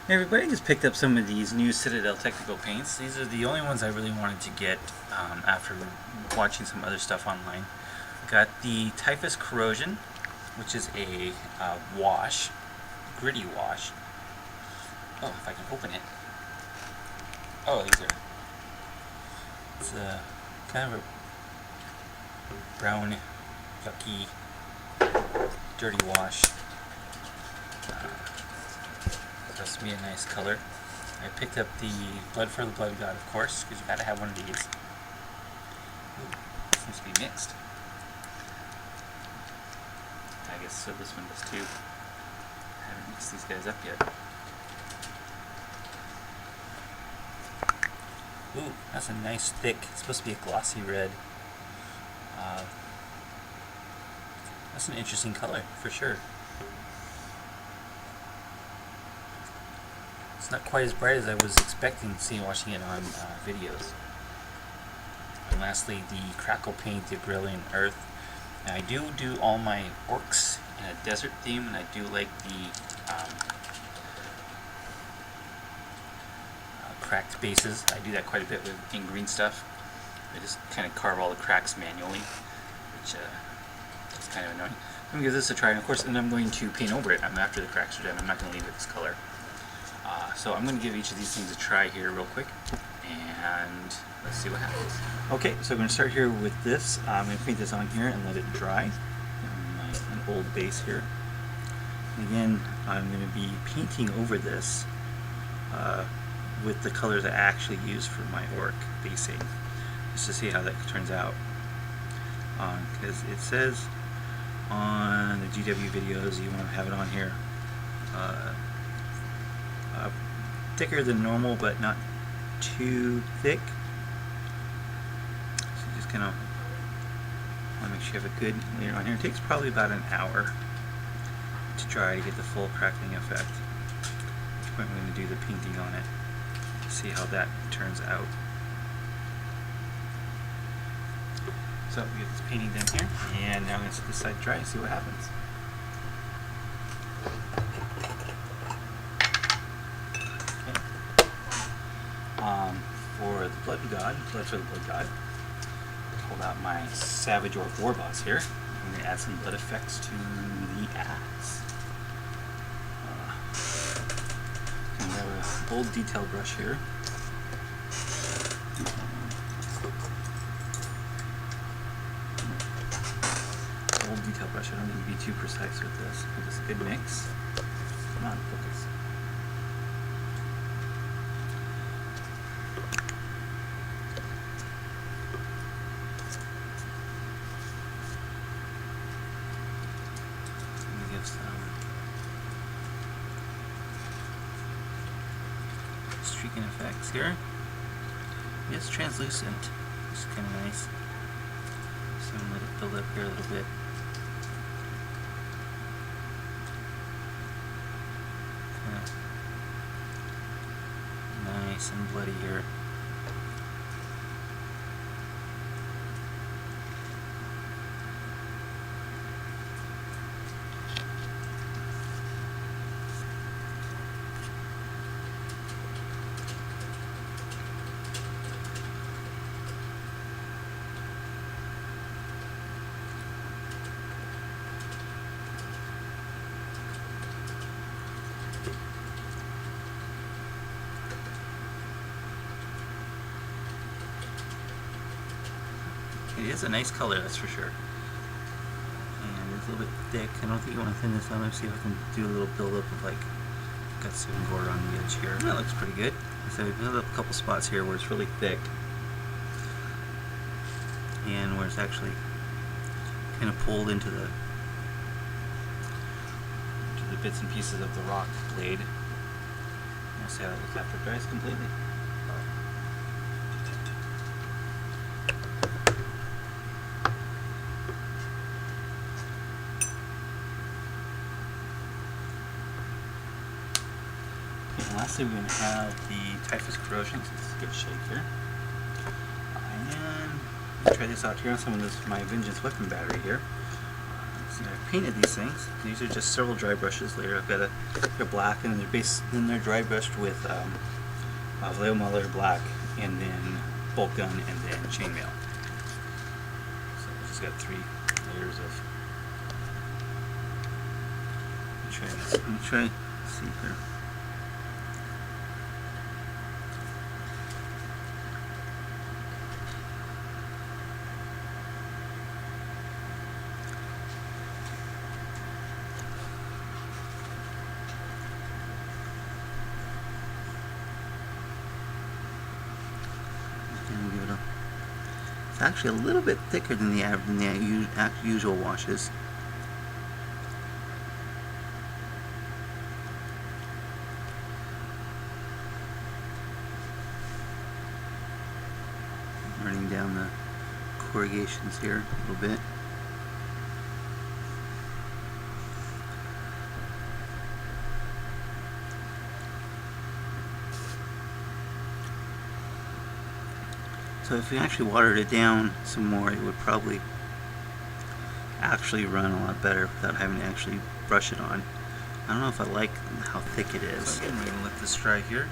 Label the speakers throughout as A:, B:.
A: Hey everybody, I just picked up some of these new Citadel technical paints. These are the only ones I really wanted to get after watching some other stuff online. I got the Typhus Corrosion, which is a wash, gritty wash. Oh, if I can open it. Oh, these are, it's a kind of a brown, yucky, dirty wash. Supposed to be a nice color. I picked up the Blood for the Blood God, of course, because you gotta have one of these. Ooh, seems to be mixed. I guess so this one does too. I haven't mixed these guys up yet. Ooh, that's a nice thick, it's supposed to be a glossy red. That's an interesting color, for sure. It's not quite as bright as I was expecting seeing watching it on videos. And lastly, the Crackle Paint, the Agrellan Earth. Now I do all my orcs in a desert theme, and I do like the cracked bases. I do that quite a bit with in green stuff. I just kind of carve all the cracks manually, which is kind of annoying. I'm going to give this a try, and of course, then I'm going to paint over it. After the cracks are done. I'm not going to leave it this color. So I'm going to give each of these things a try here real quick, and let's see what happens. Okay, so I'm going to start here with this. I'm going to paint this on here and let it dry. An old base here. And again, I'm going to be painting over this with the colors I actually use for my orc basing, just to see how that turns out. Because it says on the GW videos you want to have it on here thicker than normal, but not too thick. So just kind of want to make sure you have a good layer on here. It takes probably about an hour to dry to get the full crackling effect. At which point we're going to do the painting on it, see how that turns out. So we get this painting done here, and now I'm going to set this side dry and see what happens. For the Blood for the Blood God, pulled out my Savage Orc War Boss here. I'm going to add some blood effects to the axe. I have a bold detail brush here. Bold detail brush, I don't need to be too precise with this. Give this a good mix. Come on, focus. Streaking effects here. It's translucent. It's kind of nice. So I'm going to let it build up here a little bit. Nice and bloody here. It is a nice color, that's for sure. And it's a little bit thick. I don't think you want to thin this out. Let's see if I can do a little buildup of like guts and gore on the edge here. That looks pretty good. So we build up a couple spots here where it's really thick, and where it's actually kind of pulled into the bits and pieces of the rock blade. We'll see how that looks after it dries completely. And lastly, we're going to have the Typhus Corrosion. So this is a good shake here. And let's try this out here on some of this my Vengeance weapon battery here. See if I painted these things. These are just several dry brushes later. I've got they're black, and they're dry brushed with Vallejo Muller black, and then bolt gun, and then chainmail. So I've just got 3 layers of. Let me try. See here. It's actually a little bit thicker than the usual washes. Running down the corrugations here a little bit. So if we actually watered it down some more, it would probably actually run a lot better without having to actually brush it on. I don't know if I like how thick it is. So again, we're going to let this dry here.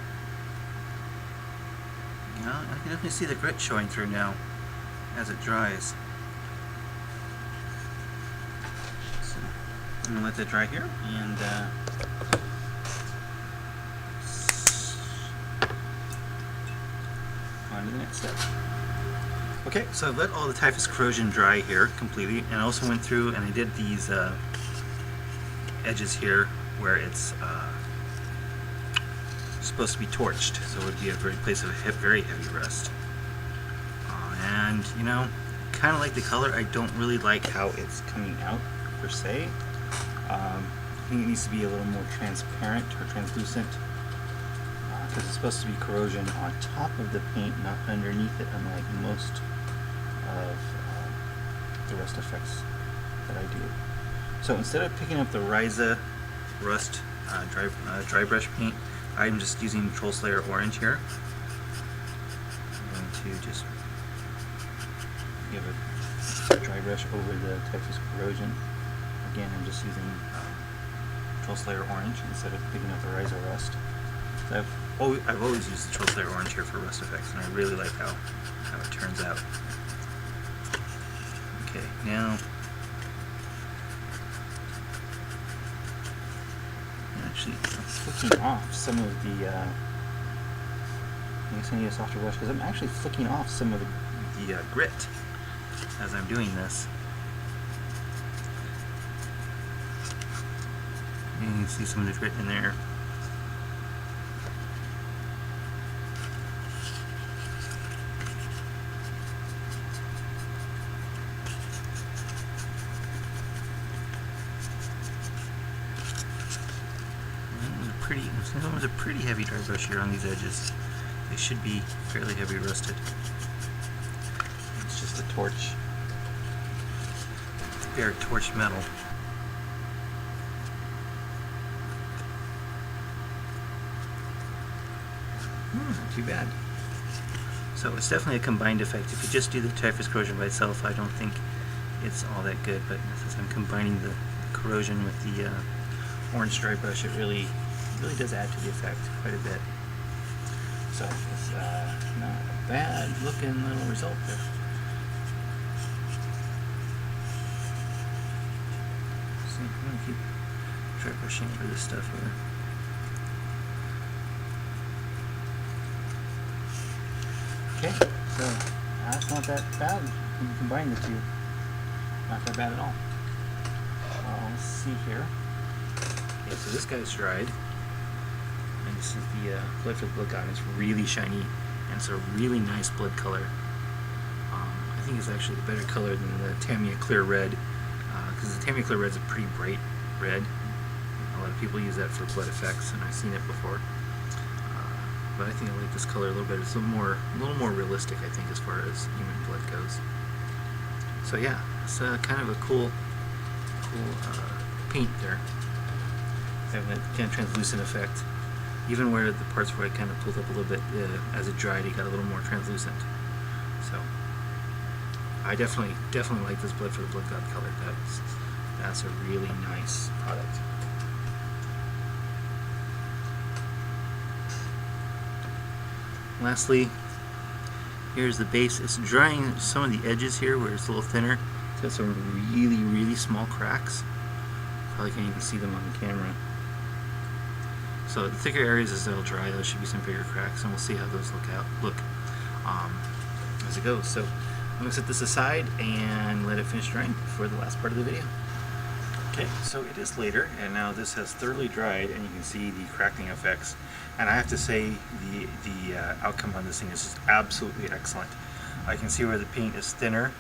A: You know, I can definitely see the grit showing through now as it dries. So I'm going to let that dry here, and on to the next step. Okay, so I've let all the Typhus corrosion dry here completely, and I also went through and I did these edges here where it's supposed to be torched, so it would be a very place of very heavy rust. And you know, kind of like the color. I don't really like how it's coming out per se. I think it needs to be a little more transparent or translucent, because it's supposed to be corrosion on top of the paint, not underneath it, unlike most of the rust effects that I do. So instead of picking up the Ryza Rust dry brush paint, I'm just using Control Slayer Orange here. I'm going to just give a dry brush over the Typhus corrosion. Again, I'm just using Control Slayer Orange instead of picking up the Ryza Rust. So I've always used the Control Slayer Orange here for rust effects, and I really like how it turns out. Okay, now actually I'm flicking off some of the. I guess I need a softer brush because I'm actually flicking off some of the grit as I'm doing this. And you can see some of the grit in there. This was a pretty heavy dry brush here on these edges. They should be fairly heavy rusted. It's just a torch, bare torch metal. Not too bad. So it's definitely a combined effect. If you just do the Typhus corrosion by itself, I don't think it's all that good. But since I'm combining the corrosion with the orange dry brush, it really does add to the effect quite a bit. So it's not a bad looking little result there. So I'm going to keep dry brushing over this stuff here. Okay, so that's not that bad when you combine the two. Not that bad at all. Let's see here. Okay, so this guy's dried. And this is the blood for the blood god. It's really shiny, and it's a really nice blood color. I think it's actually a better color than the Tamiya Clear Red, because the Tamiya Clear Red is a pretty bright red. A lot of people use that for blood effects, and I've seen it before. But I think I like this color a little bit. It's a little more realistic, I think, as far as human blood goes. So yeah, it's kind of a cool paint there. Having that kind of translucent effect. Even where the parts where I kind of pulled up a little bit as it dried, it got a little more translucent. So I definitely like this blood for the blood god color. that's a really nice product. Lastly, here's the base. It's drying some of the edges here where it's a little thinner. It's got some really small cracks. Probably can't even see them on the camera. So the thicker areas, as they'll dry, there should be some bigger cracks, and we'll see how those look as it goes. So I'm going to set this aside and let it finish drying for the last part of the video. Okay, so it is later, and now this has thoroughly dried, and you can see the cracking effects. And I have to say, the outcome on this thing is just absolutely excellent. I can see where the paint is thinner.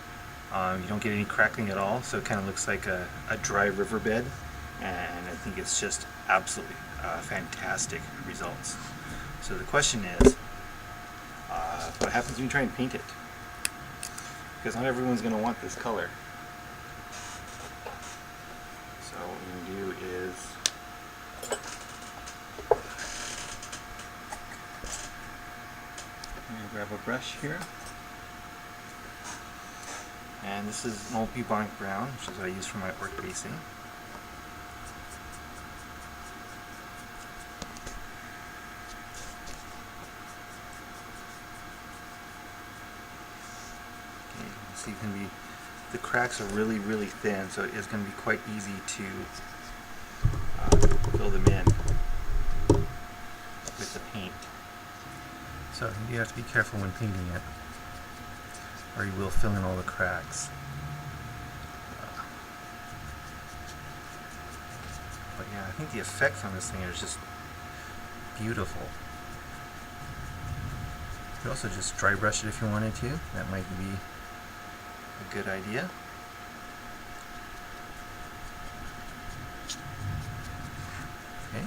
A: You don't get any crackling at all, so it kind of looks like a dry riverbed. And I think it's just absolutely fantastic results. So the question is, what happens when you try and paint it? Because not everyone's going to want this color. So what we're going to do is I'm going to grab a brush here, and this is an old bubonic brown, which is what I use for my orc basing. So you can be, the cracks are really thin, so it is going to be quite easy to fill them in with the paint. So you have to be careful when painting it, or you will fill in all the cracks. But yeah, I think the effects on this thing are just beautiful. You could also just dry brush it if you wanted to. That might be a good idea. Okay.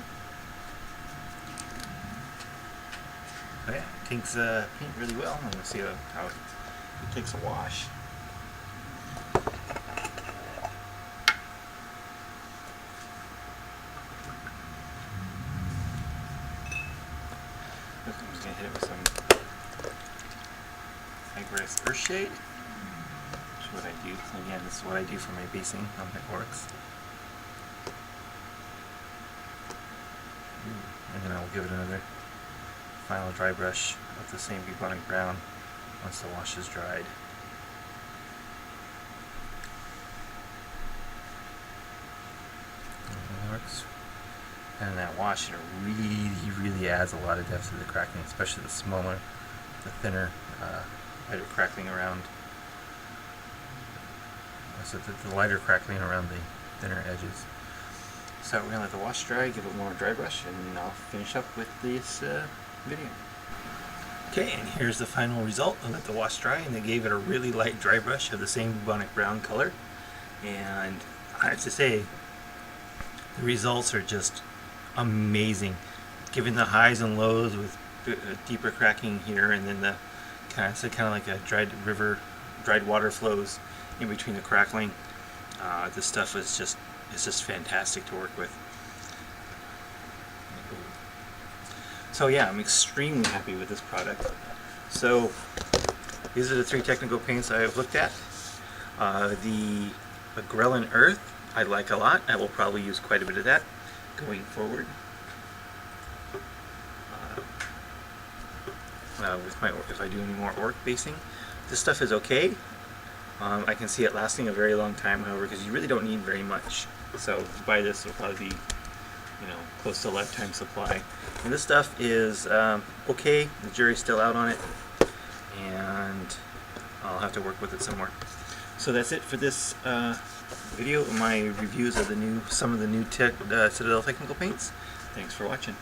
A: Oh yeah, it takes paint really well. I'm going to see how it takes a wash. I'm just going to hit it with some Agrellan Earthshade. What I do. Again, this is what I do for my basing on my orcs. And then I will give it another final dry brush of the same bubonic brown once the wash is dried. And that wash, it really adds a lot of depth to the cracking, especially the smaller, the thinner, lighter crackling around. So the lighter crackling around the thinner edges. So we're going to let the wash dry, give it more dry brush, and I'll finish up with this video. Okay, and here's the final result. I let the wash dry, and they gave it a really light dry brush of the same bubonic brown color. And I have to say, the results are just amazing. Given the highs and lows with deeper cracking here, and then the kind of like a dried water flows in between the crackling. This stuff is just fantastic to work with. So yeah, I'm extremely happy with this product. So these are the 3 technical paints I have looked at. The Agrellan Earth I like a lot. I will probably use quite a bit of that going forward. If I do any more orc basing. This stuff is okay. I can see it lasting a very long time, however, because you really don't need very much. So to buy this will probably be, close to a lifetime supply. And this stuff is okay. The jury's still out on it, and I'll have to work with it some more. So that's it for this video. My reviews of some of the new Citadel technical paints. Thanks for watching.